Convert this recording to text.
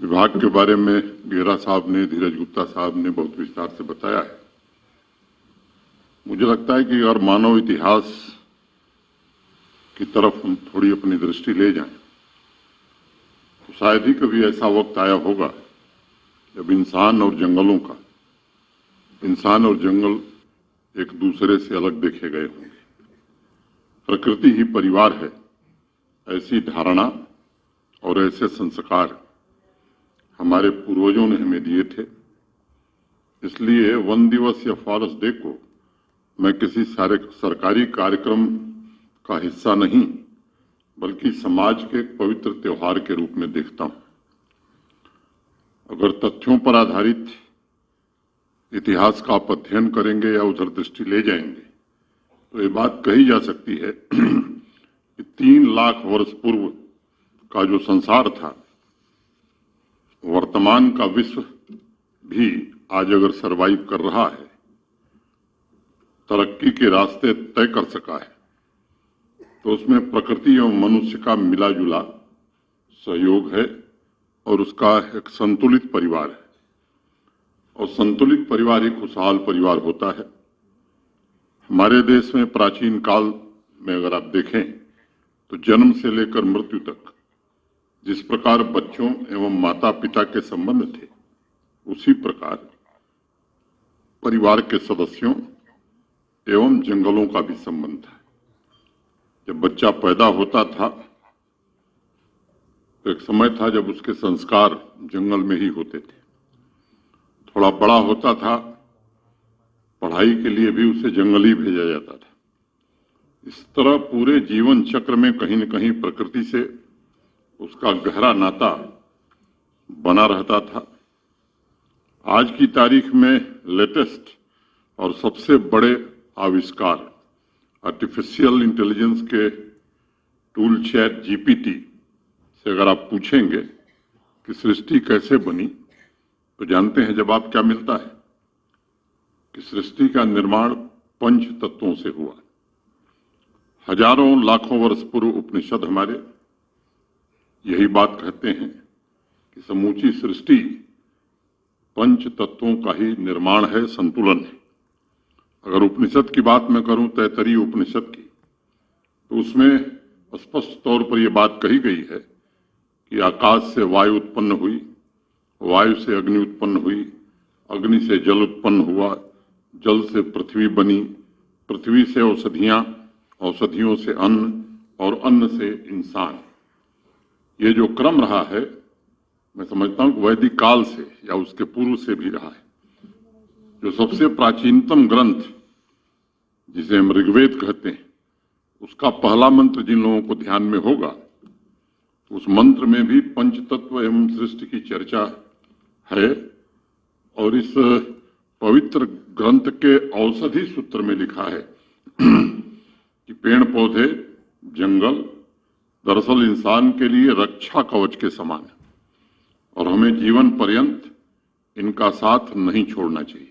विभाग के बारे में गेहरा साहब ने, धीरज गुप्ता साहब ने बहुत विस्तार से बताया है। मुझे लगता है कि अगर मानव इतिहास की तरफ हम थोड़ी अपनी दृष्टि ले जाएं, तो शायद ही कभी ऐसा वक्त आया होगा जब इंसान और जंगल एक दूसरे से अलग देखे गए होंगे। प्रकृति ही परिवार है, ऐसी धारणा और ऐसे संस्कार हमारे पूर्वजों ने हमें दिए थे। इसलिए वन दिवस या फॉरेस्ट डे को मैं किसी सरकारी कार्यक्रम का हिस्सा नहीं, बल्कि समाज के एक पवित्र त्योहार के रूप में देखता हूं। अगर तथ्यों पर आधारित इतिहास का आप अध्ययन करेंगे या उधर दृष्टि ले जाएंगे, तो ये बात कही जा सकती है कि 3 लाख वर्ष पूर्व का जो संसार था, वर्तमान का विश्व भी आज अगर सरवाइव कर रहा है, तरक्की के रास्ते तय कर सका है, तो उसमें प्रकृति और मनुष्य का मिला जुला सहयोग है और उसका एक संतुलित परिवार है। और संतुलित परिवार ही खुशहाल परिवार होता है। हमारे देश में प्राचीन काल में अगर आप देखें तो जन्म से लेकर मृत्यु तक जिस प्रकार बच्चों एवं माता पिता के संबंध थे, उसी प्रकार परिवार के सदस्यों एवं जंगलों का भी संबंध था। जब बच्चा पैदा होता था तो एक समय था जब उसके संस्कार जंगल में ही होते थे। थोड़ा बड़ा होता था, पढ़ाई के लिए भी उसे जंगल ही भेजा जाता था। इस तरह पूरे जीवन चक्र में कहीं न कहीं प्रकृति से उसका गहरा नाता बना रहता था। आज की तारीख में लेटेस्ट और सबसे बड़े आविष्कार आर्टिफिशियल इंटेलिजेंस के टूल चैट जीपीटी से अगर आप पूछेंगे कि सृष्टि कैसे बनी, तो जानते हैं जवाब क्या मिलता है कि सृष्टि का निर्माण 5 तत्वों से हुआ। हजारों लाखों वर्ष पूर्व उपनिषद हमारे यही बात कहते हैं कि समूची सृष्टि 5 तत्वों का ही निर्माण है, संतुलन है। अगर उपनिषद की बात मैं करूं, तैत्तरीय उपनिषद की, तो उसमें स्पष्ट तौर पर यह बात कही गई है कि आकाश से वायु उत्पन्न हुई, वायु से अग्नि उत्पन्न हुई, अग्नि से जल उत्पन्न हुआ, जल से पृथ्वी बनी, पृथ्वी से औषधियां, औषधियों से अन्न और अन्न से इंसान। ये जो क्रम रहा है, मैं समझता हूं कि वैदिक काल से या उसके पूर्व से भी रहा है। जो सबसे प्राचीनतम ग्रंथ जिसे हम ऋग्वेद कहते हैं, उसका पहला मंत्र जिन लोगों को ध्यान में होगा, उस मंत्र में भी पंचतत्व एवं सृष्टि की चर्चा है। और इस पवित्र ग्रंथ के औषधि सूत्र में लिखा है कि पेड़ पौधे, जंगल दरअसल इंसान के लिए रक्षा कवच के समान है और हमें जीवन पर्यंत इनका साथ नहीं छोड़ना चाहिए।